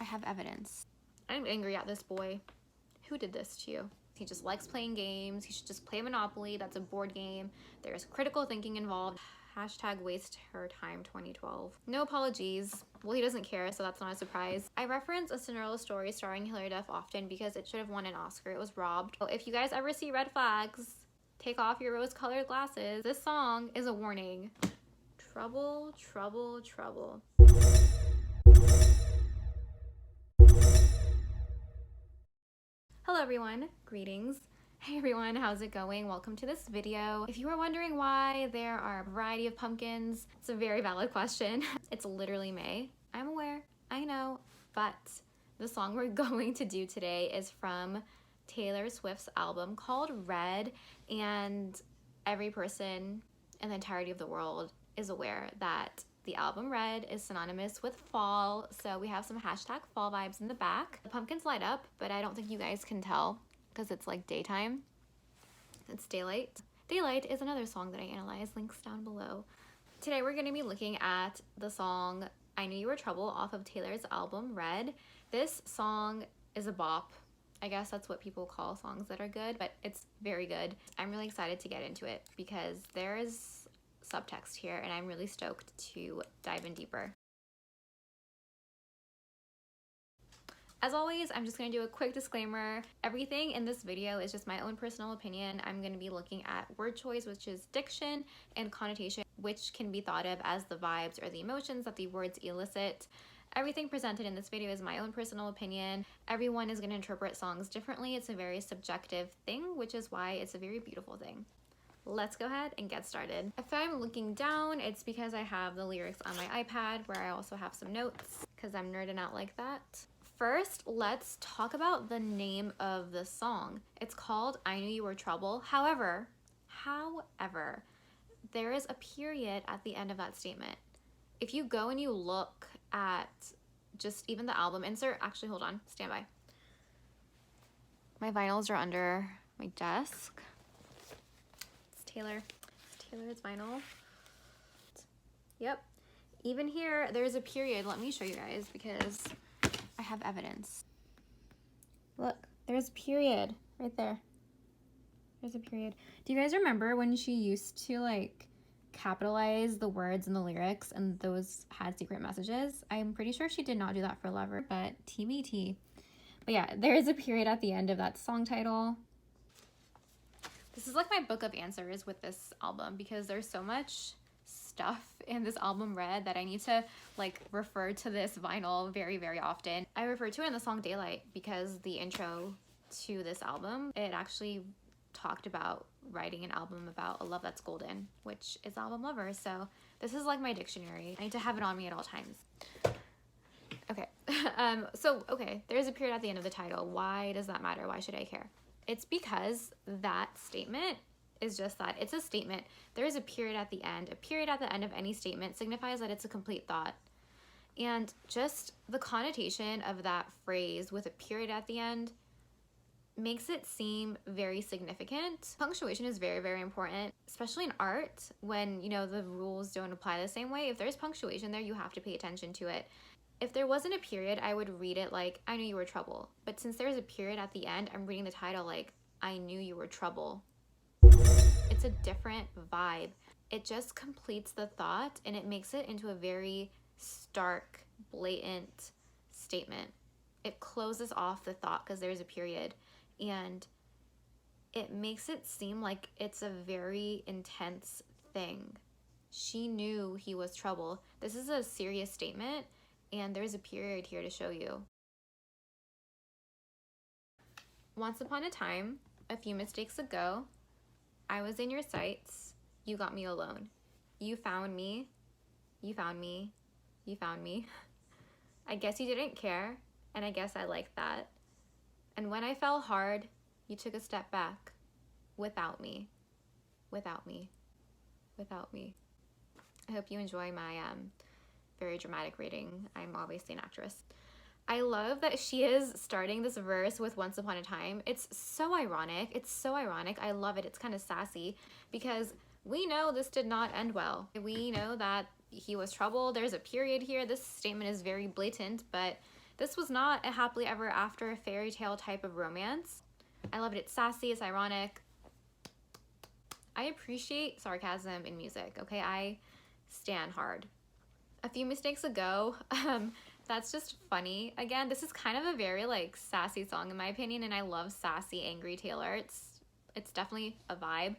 have evidence. I'm angry at this boy. Who did this to you? He just likes playing games. He should just play Monopoly. That's a board game. There's critical thinking involved. Hashtag waste her time 2012. No apologies. Well, he doesn't care, so that's not a surprise. I reference A Cinderella Story starring Hilary Duff often because it should have won an Oscar. It was robbed. So if you guys ever see red flags, take off your rose-colored glasses. This song is a warning. Trouble, trouble, trouble. Hello everyone, greetings. Hey everyone, how's it going? Welcome to this video. If you were wondering why there are a variety of pumpkins, it's a very valid question. It's literally May. I'm aware, I know, but the song we're going to do today is from Taylor Swift's album called Red, and every person in the entirety of the world is aware that the album Red is synonymous with fall, so we have some hashtag fall vibes in the back. The pumpkins light up, but I don't think you guys can tell because it's like daytime. It's daylight. Daylight is another song that I analyze, links down below. Today we're going to be looking at the song I Knew You Were Trouble off of Taylor's album Red. This song is a bop. I guess that's what people call songs that are good, but it's very good. I'm really excited to get into it because there is subtext here and I'm really stoked to dive in deeper. As always, I'm just going to do a quick disclaimer. Everything in this video is just my own personal opinion. I'm going to be looking at word choice, which is diction, and connotation, which can be thought of as the vibes or the emotions that the words elicit. Everything presented in this video is my own personal opinion. Everyone is going to interpret songs differently. It's a very subjective thing, which is why it's a very beautiful thing. Let's go ahead and get started. If I'm looking down, it's because I have the lyrics on my iPad where I also have some notes because I'm nerding out like that. First, let's talk about the name of the song. It's called I Knew You Were Trouble. However, there is a period at the end of that statement. If you go and you look at just even the album insert, actually, hold on, stand by. My vinyls are under my desk. Taylor's vinyl. Yep. Even here, there's a period. Let me show you guys because I have evidence. Look, there's a period right there. There's a period. Do you guys remember when she used to like capitalize the words in the lyrics and those had secret messages? I'm pretty sure she did not do that for Lover, but TBT. But yeah, there is a period at the end of that song title. This is like my book of answers with this album because there's so much stuff in this album Red that I need to like refer to this vinyl very, very often. I refer to it in the song Daylight because the intro to this album, it actually talked about writing an album about a love that's golden, which is album Lover. So this is like my dictionary. I need to have it on me at all times. Okay, okay, there's a period at the end of the title. Why does that matter? Why should I care? It's because that statement is just that. It's a statement. There is a period at the end. A period at the end of any statement signifies that it's a complete thought. And just the connotation of that phrase with a period at the end makes it seem very significant. Punctuation is very, very important, especially in art when, you know, the rules don't apply the same way. If there's punctuation there, you have to pay attention to it. If there wasn't a period, I would read it like, I knew you were trouble. But since there's a period at the end, I'm reading the title like, I knew you were trouble. It's a different vibe. It just completes the thought and it makes it into a very stark, blatant statement. It closes off the thought because there's a period and it makes it seem like it's a very intense thing. She knew he was trouble. This is a serious statement. And there's a period here to show you. Once upon a time, a few mistakes ago, I was in your sights. You got me alone. You found me. You found me. You found me. I guess you didn't care, and I guess I liked that. And when I fell hard, you took a step back. Without me. Without me. Without me. I hope you enjoy my very dramatic reading. I'm obviously an actress. I love that she is starting this verse with Once Upon a Time. It's so ironic. It's so ironic. I love it. It's kind of sassy because we know this did not end well. We know that he was trouble. There's a period here. This statement is very blatant, but This was not a happily ever after fairy tale type of romance. I love it. It's sassy, it's ironic. I appreciate sarcasm in music, okay? I stand hard. A few mistakes ago, that's just funny. Again, this is kind of a very like sassy song in my opinion, and I love sassy, angry Taylor. It's definitely a vibe.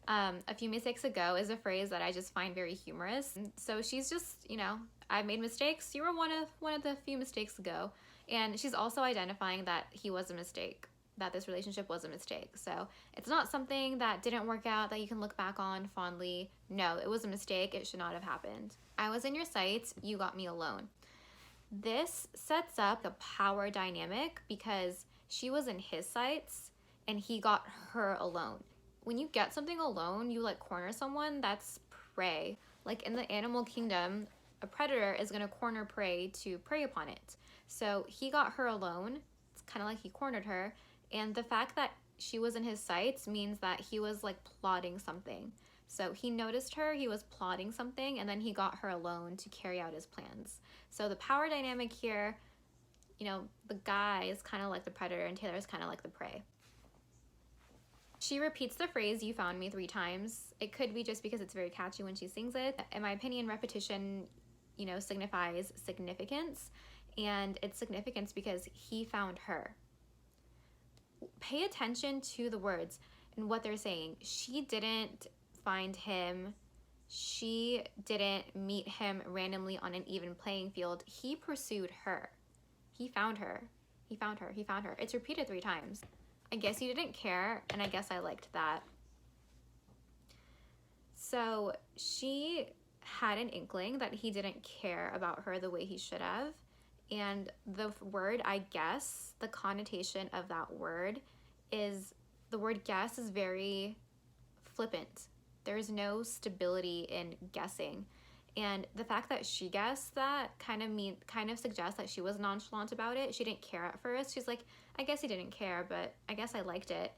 A few mistakes ago is a phrase that I just find very humorous. So she's just, you know, I've made mistakes. You were one of the few mistakes ago. And she's also identifying that he was a mistake, that this relationship was a mistake. So it's not something that didn't work out that you can look back on fondly. No, it was a mistake. It should not have happened. I was in your sights. You got me alone. This sets up a power dynamic because she was in his sights and he got her alone. When you get something alone, you like corner someone, that's prey. Like in the animal kingdom, a predator is gonna corner prey to prey upon it. So he got her alone. It's kind of like he cornered her. And the fact that she was in his sights means that he was like plotting something. So he noticed her, he was plotting something, and then he got her alone to carry out his plans. So the power dynamic here, you know, the guy is kind of like the predator and Taylor is kind of like the prey. She repeats the phrase, "you found me," 3 times. It could be just because it's very catchy when she sings it. In my opinion, repetition, you know, signifies significance, and it's significance because he found her. Pay attention to the words and what they're saying. She didn't find him. She didn't meet him randomly on an even playing field. He pursued her. He found her. He found her. He found her. It's repeated 3 times. I guess you didn't care, and I guess I liked that. So she had an inkling that he didn't care about her the way he should have. And the word, I guess, the connotation of that word is, the word guess is very flippant. There's no stability in guessing. And the fact that she guessed that kind of suggests that she was nonchalant about it. She didn't care at first. She's like, I guess he didn't care, but I guess I liked it.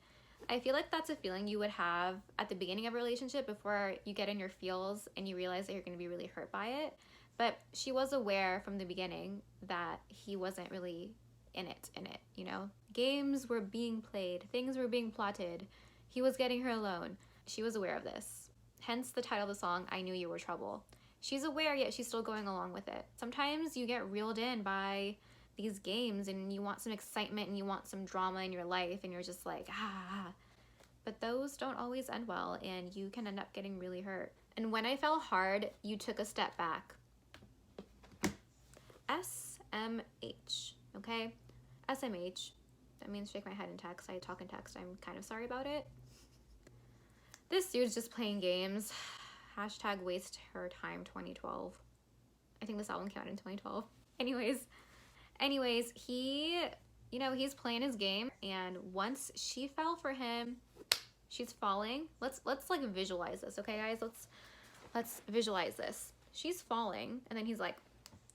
I feel like that's a feeling you would have at the beginning of a relationship before you get in your feels and you realize that you're going to be really hurt by it. But she was aware from the beginning that he wasn't really in it, you know? Games were being played, things were being plotted. He was getting her alone. She was aware of this. Hence the title of the song, "I Knew You Were Trouble." She's aware, yet she's still going along with it. Sometimes you get reeled in by these games and you want some excitement and you want some drama in your life and you're just like, ah. But those don't always end well and you can end up getting really hurt. And when I fell hard, you took a step back. SMH, okay? SMH, that means shake my head in text. I talk in text. I'm kind of sorry about it. This dude's just playing games. Hashtag waste her time 2012. I think this album came out in 2012. Anyways, he, you know, he's playing his game, and once she fell for him, she's falling. Let's like visualize this, okay guys? Let's visualize this. She's falling, and then he's like,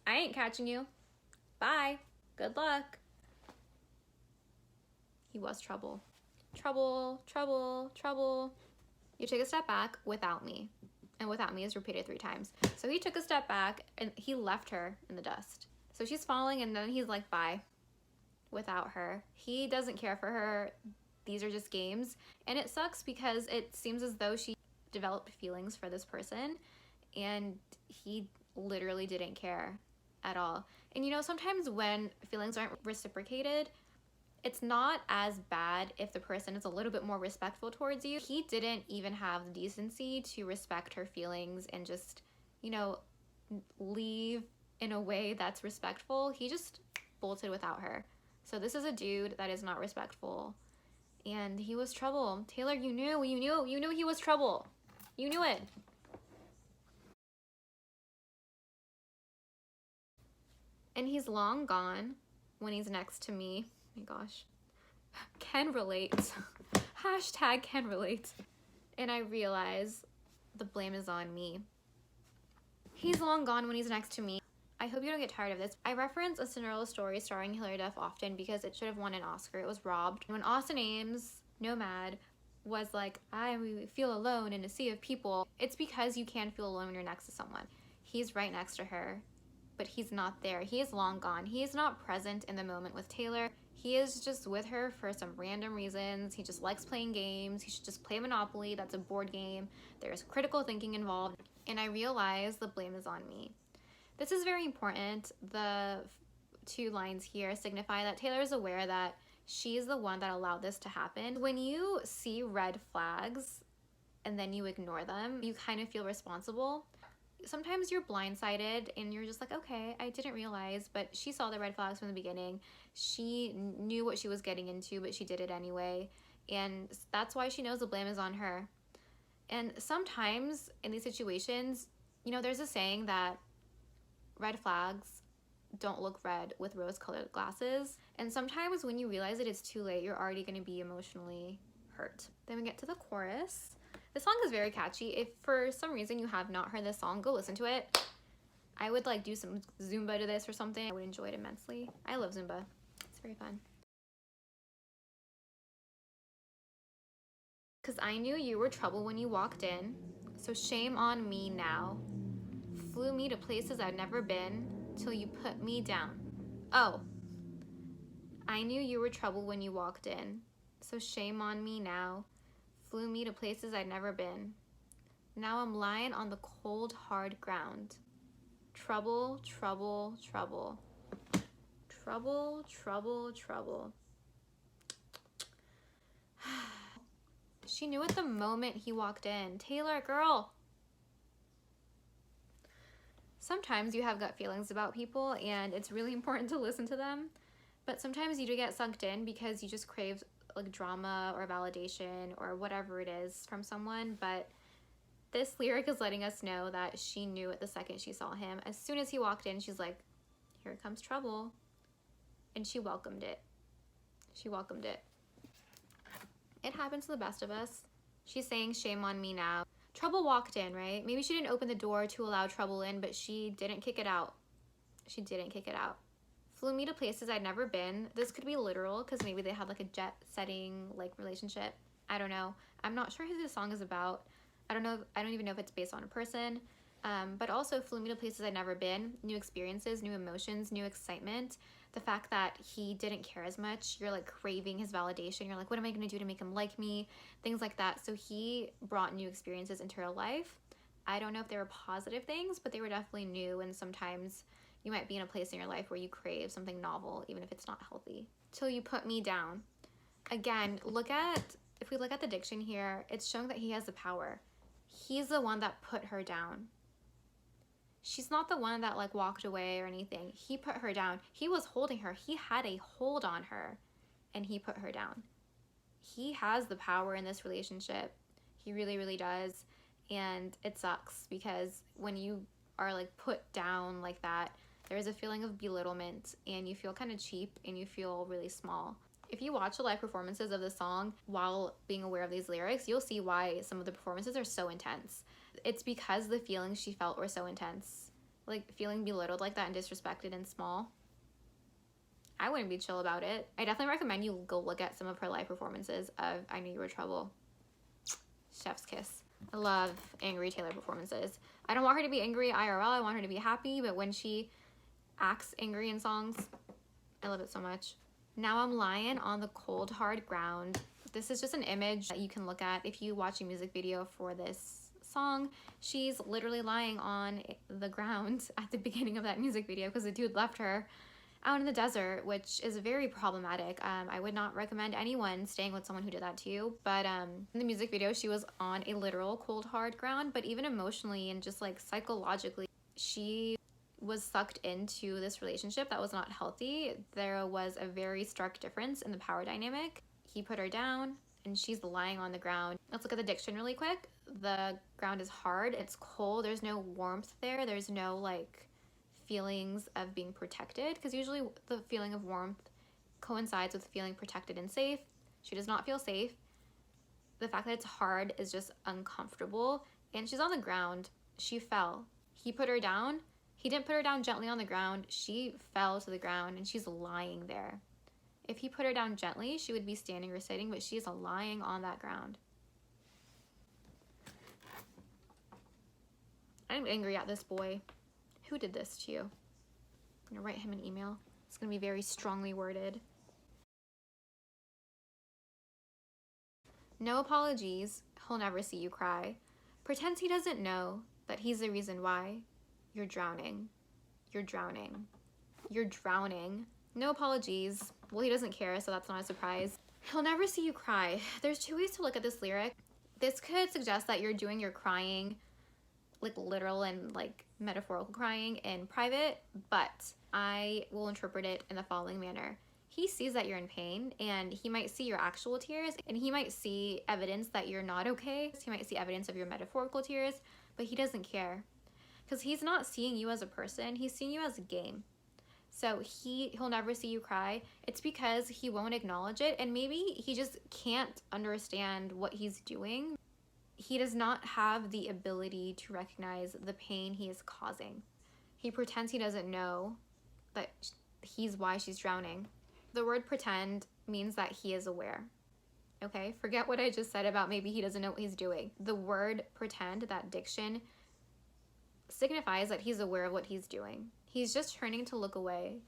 I ain't catching you. Bye. Good luck. He was trouble. Trouble, trouble, trouble. You take a step back without me. And without me is repeated 3 times. So he took a step back and he left her in the dust. So she's falling and then he's like, bye. Without her. He doesn't care for her. These are just games. And it sucks because it seems as though she developed feelings for this person and he literally didn't care at all. And you know, sometimes when feelings aren't reciprocated, it's not as bad if the person is a little bit more respectful towards you. He didn't even have the decency to respect her feelings and just, you know, leave in a way that's respectful. He just bolted without her. So this is a dude that is not respectful. And he was trouble. Taylor, you knew he was trouble. You knew it. And he's long gone when he's next to me. Oh my gosh, can relate. Hashtag can relate. And I realize the blame is on me. He's long gone when he's next to me. I hope you don't get tired of this. I reference A Cinderella Story starring Hilary Duff often because it should have won an Oscar. It was robbed. When Austin Ames, Nomad, was like, I feel alone in a sea of people, it's because you can feel alone when you're next to someone. He's right next to her. but he's not there. He is long gone. He is not present in the moment with Taylor. He is just with her for some random reasons. He just likes playing games. He should just play Monopoly. That's a board game. There's critical thinking involved. And I realize the blame is on me. This is very important. The 2 lines here signify that Taylor is aware that she's the one that allowed this to happen. When you see red flags and then you ignore them, you kind of feel responsible. Sometimes you're blindsided and you're just like, okay, I didn't realize, but she saw the red flags from the beginning. She knew what she was getting into, but she did it anyway. And that's why she knows the blame is on her. And sometimes in these situations, you know, there's a saying that red flags don't look red with rose-colored glasses. And sometimes when you realize it, it's too late. You're already going to be emotionally hurt. Then we get to the chorus. The song is very catchy. If for some reason you have not heard this song, go listen to it. I would like do some Zumba to this or something. I would enjoy it immensely. I love Zumba. It's very fun. Cause I knew you were trouble when you walked in, so shame on me now. Flew me to places I'd never been, till you put me down. Oh, I knew you were trouble when you walked in, so shame on me now. Flew me to places I'd never been. Now I'm lying on the cold, hard ground. Trouble, trouble, trouble. Trouble, trouble, trouble. She knew at the moment he walked in. Taylor, girl. Sometimes you have gut feelings about people and it's really important to listen to them, but sometimes you do get sucked in because you just crave like drama or validation or whatever it is from someone. But this lyric is letting us know that she knew it the second she saw him. As soon as he walked in, she's like, here comes trouble. And she welcomed it. She welcomed it. It happens to the best of us. She's saying, shame on me now. Trouble walked in, right? Maybe she didn't open the door to allow trouble in, but she didn't kick it out. She didn't kick it out. Flew me to places I'd never been. This could be literal because maybe they had like a jet setting like relationship. I don't know. I'm not sure who this song is about. I don't even know if it's based on a person. But also flew me to places I'd never been. New experiences, new emotions, new excitement. The fact that he didn't care as much, you're like craving his validation. You're like, what am I gonna do to make him like me? Things like that. So he brought new experiences into her life. I don't know if they were positive things, but they were definitely new. And sometimes you might be in a place in your life where you crave something novel, even if it's not healthy. Till you put me down. Again, if we look at the diction here, it's showing that he has the power. He's the one that put her down. She's not the one that like walked away or anything. He put her down. He was holding her. He had a hold on her and he put her down. He has the power in this relationship. He really, really does. And it sucks because when you are like put down like that, there's a feeling of belittlement and you feel kind of cheap and you feel really small. If you watch the live performances of the song while being aware of these lyrics, you'll see why some of the performances are so intense. It's because the feelings she felt were so intense. Like feeling belittled like that and disrespected and small. I wouldn't be chill about it. I definitely recommend you go look at some of her live performances of I Knew You Were Trouble. Chef's kiss. I love angry Taylor performances. I don't want her to be angry IRL. I want her to be happy, but when she acts angry in songs, I love it so much. Now I'm lying on the cold, hard ground. This is just an image that you can look at if you watch a music video for this song. She's literally lying on the ground at the beginning of that music video because the dude left her out in the desert, which is very problematic. I would not recommend anyone staying with someone who did that to you. But in the music video, she was on a literal cold, hard ground, but even emotionally and just like psychologically, she was sucked into this relationship that was not healthy. There was a very stark difference in the power dynamic. He put her down and she's lying on the ground. Let's look at the diction really quick. The ground is hard, it's cold, there's no warmth there, there's no like feelings of being protected, because usually the feeling of warmth coincides with feeling protected and safe. She does not feel safe. The fact that it's hard is just uncomfortable, and she's on the ground. She fell. He put her down. He didn't put her down gently on the ground. She fell to the ground and she's lying there. If he put her down gently, she would be standing or sitting, but she's lying on that ground. I'm angry at this boy. Who did this to you? I'm gonna write him an email. It's gonna be very strongly worded. No apologies, he'll never see you cry. Pretends he doesn't know that he's the reason why. You're drowning. You're drowning. You're drowning. No apologies. Well, he doesn't care, so that's not a surprise. He'll never see you cry. There's two ways to look at this lyric. This could suggest that you're doing your crying, like literal and like metaphorical crying in private, but I will interpret it in the following manner. He sees that you're in pain, and he might see your actual tears, and he might see evidence that you're not okay. He might see evidence of your metaphorical tears, but he doesn't care because he's not seeing you as a person. He's seeing you as a game. So he'll never see you cry. It's because he won't acknowledge it, and maybe he just can't understand what he's doing. He does not have the ability to recognize the pain he is causing. He pretends he doesn't know that he's why she's drowning. The word pretend means that he is aware. Okay, forget what I just said about maybe he doesn't know what he's doing. The word pretend, that diction, signifies that he's aware of what he's doing. He's just turning to look away.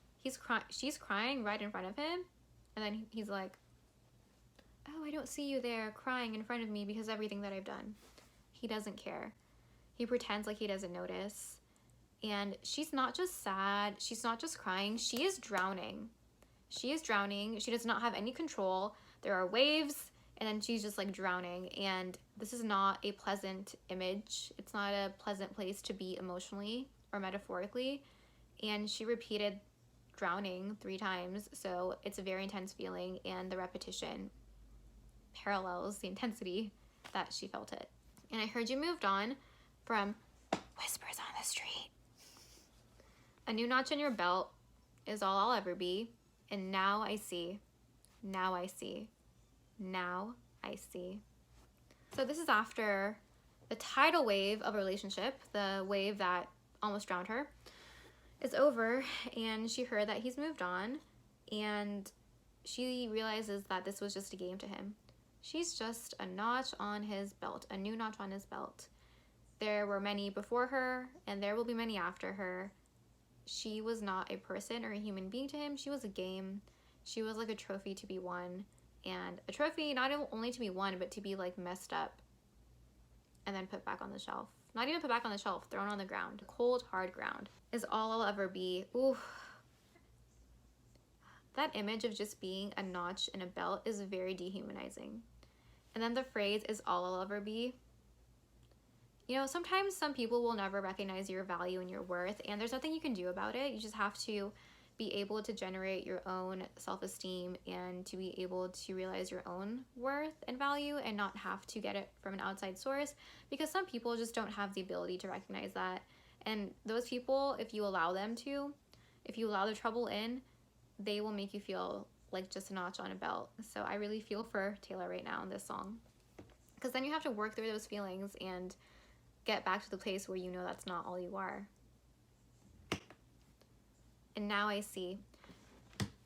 She's crying right in front of him, and then he's like, oh, I don't see you there crying in front of me because of everything that I've done. He doesn't care. He pretends like he doesn't notice. And she's not just sad. She's not just crying. She is drowning. She is drowning. She does not have any control. There are waves, and then she's just like drowning. And this is not a pleasant image. It's not a pleasant place to be emotionally or metaphorically. And she repeated drowning 3 times. So it's a very intense feeling, and the repetition parallels the intensity that she felt it. And I heard you moved on from whispers on the street. A new notch in your belt is all I'll ever be. And now I see. Now I see. Now I see. So this is after the tidal wave of a relationship, the wave that almost drowned her, is over, and she heard that he's moved on, and she realizes that this was just a game to him. She's just a notch on his belt, a new notch on his belt. There were many before her, and there will be many after her. She was not a person or a human being to him. She was a game. She was like a trophy to be won, and a trophy not only to be won, but to be like messed up and then put back on the shelf. Not even put back on the shelf, thrown on the ground. Cold, hard ground is all I'll ever be. Ooh. That image of just being a notch in a belt is very dehumanizing. And then the phrase is all I'll ever be. You know, sometimes some people will never recognize your value and your worth, and there's nothing you can do about it. You just have to be able to generate your own self-esteem and to be able to realize your own worth and value and not have to get it from an outside source, because some people just don't have the ability to recognize that. And those people, if you allow them to, if you allow the trouble in, they will make you feel like just a notch on a belt. So I really feel for Taylor right now in this song, because then you have to work through those feelings and get back to the place where you know that's not all you are. And now I see.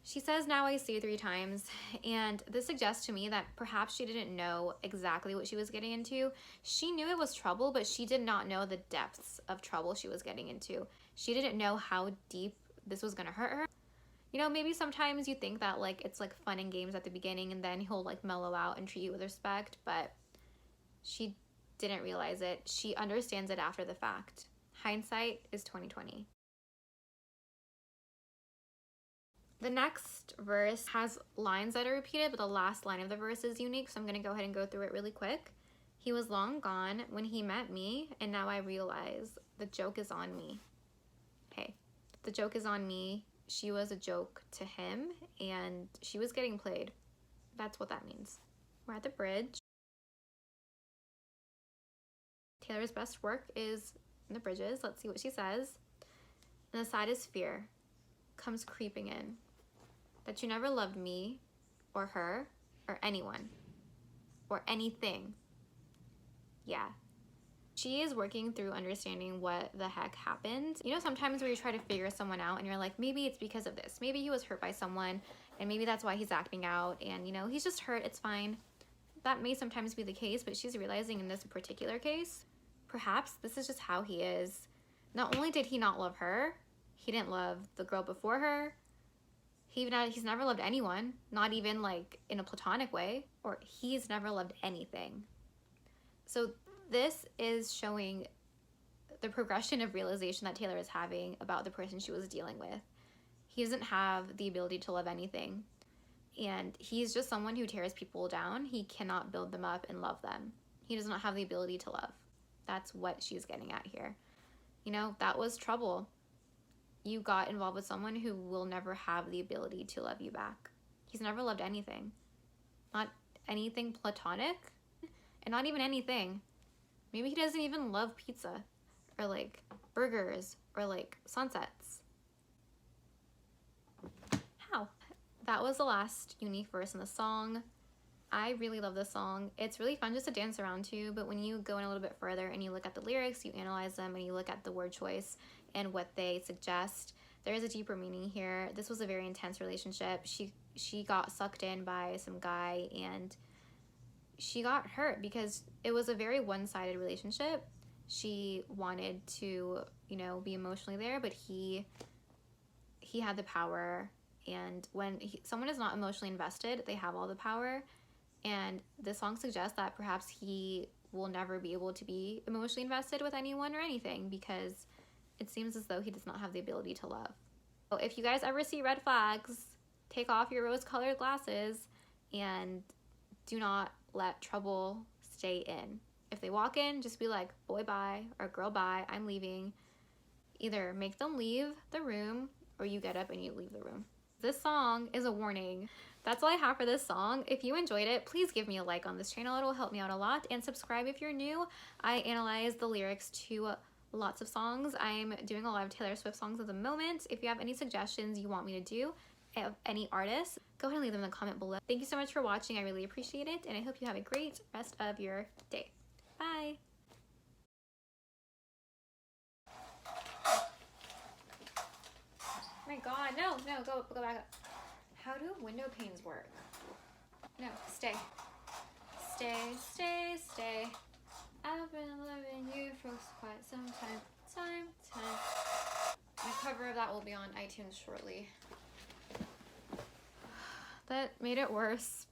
She says now I see 3 times, and this suggests to me that perhaps she didn't know exactly what she was getting into. She knew it was trouble, but she did not know the depths of trouble she was getting into. She didn't know how deep this was gonna hurt her. You know, maybe sometimes you think that like it's like fun and games at the beginning, and then he'll like mellow out and treat you with respect, but she didn't realize it. She understands it after the fact. Hindsight is 20/20. The next verse has lines that are repeated, but the last line of the verse is unique, so I'm going to go ahead and go through it really quick. He was long gone when he met me, and now I realize the joke is on me. Hey, the joke is on me. She was a joke to him, and she was getting played. That's what that means. We're at the bridge. Taylor's best work is in the bridges. Let's see what she says. And the saddest fear comes creeping in, that you never loved me or her or anyone or anything. Yeah. She is working through understanding what the heck happened. You know, sometimes where you try to figure someone out and you're like, maybe it's because of this. Maybe he was hurt by someone and maybe that's why he's acting out, and you know, he's just hurt, it's fine. That may sometimes be the case, but she's realizing in this particular case, perhaps this is just how he is. Not only did he not love her, He didn't love the girl before her. He's never loved anyone, not even like in a platonic way, or he's never loved anything. So this is showing the progression of realization that Taylor is having about the person she was dealing with. He doesn't have the ability to love anything. And he's just someone who tears people down. He cannot build them up and love them. He does not have the ability to love. That's what she's getting at here. You know, that was trouble. You got involved with someone who will never have the ability to love you back. He's never loved anything. Not anything platonic, and not even anything. Maybe he doesn't even love pizza, or like burgers, or like sunsets. How? That was the last unique verse in the song. I really love this song. It's really fun just to dance around to, but when you go in a little bit further and you look at the lyrics, you analyze them, and you look at the word choice and what they suggest, there is a deeper meaning here. This was a very intense relationship. She got sucked in by some guy, and she got hurt because it was a very one-sided relationship. She wanted to, you know, be emotionally there, but he had the power, and when someone is not emotionally invested, they have all the power. And this song suggests that perhaps he will never be able to be emotionally invested with anyone or anything, because it seems as though he does not have the ability to love. So if you guys ever see red flags, take off your rose-colored glasses and do not let trouble stay in. If they walk in, just be like, boy bye, or girl bye, I'm leaving. Either make them leave the room, or you get up and you leave the room. This song is a warning. That's all I have for this song. If you enjoyed it, please give me a like on this channel. It'll help me out a lot. And subscribe if you're new. I analyze the lyrics to lots of songs. I'm doing a lot of Taylor Swift songs at the moment. If you have any suggestions you want me to do of any artists, go ahead and leave them in the comment below. Thank you so much for watching. I really appreciate it. And I hope you have a great rest of your day. Bye. Oh my God, no, go back up. How do window panes work? No, stay. Stay. I've been loving you for quite some time. My cover of that will be on iTunes shortly. That made it worse.